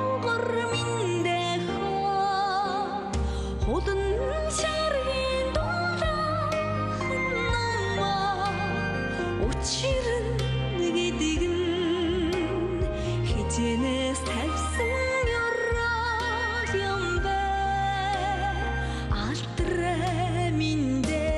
хонгор миндэх худан шаргийн дундаахан намаа учир нь гэдэг нь хичээнээс тавьсан ёроо юм бэ алтрэ миндэ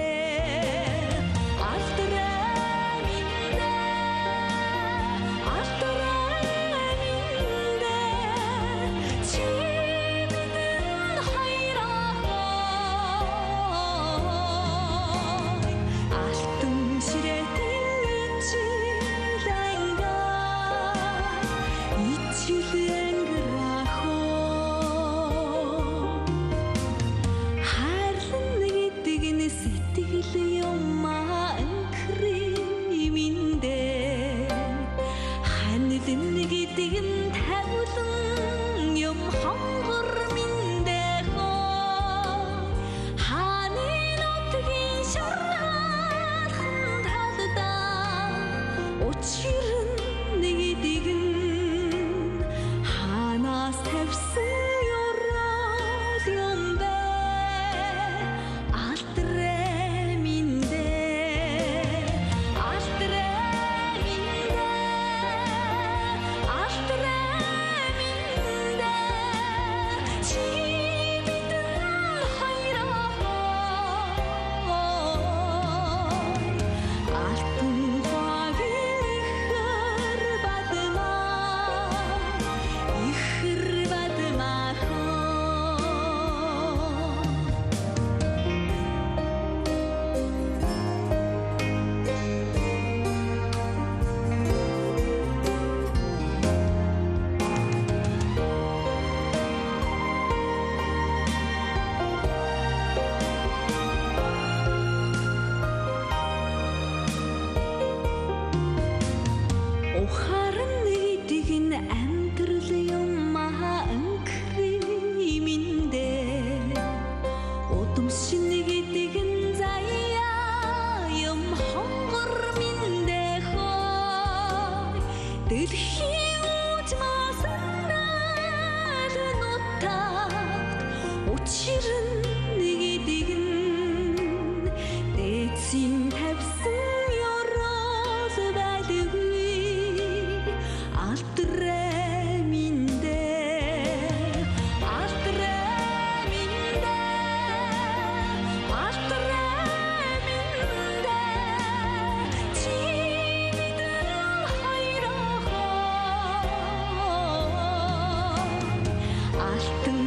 гэдэг нь тавилан юм хонгор миндэх хааны нутгийн шорхалхан талдаа учир нь гэдэг нь хаанаас тавьсан ёроо юм бэ алтрэ миндэ ухаан гэдэг нь амьдрал юм анхри миндэ удамшин гэдэг нь заяа юм хонгор миндэ дэлхийн ужмасандаа нутагт учир нь гэдэг нь дээдсийн тавьсан алтан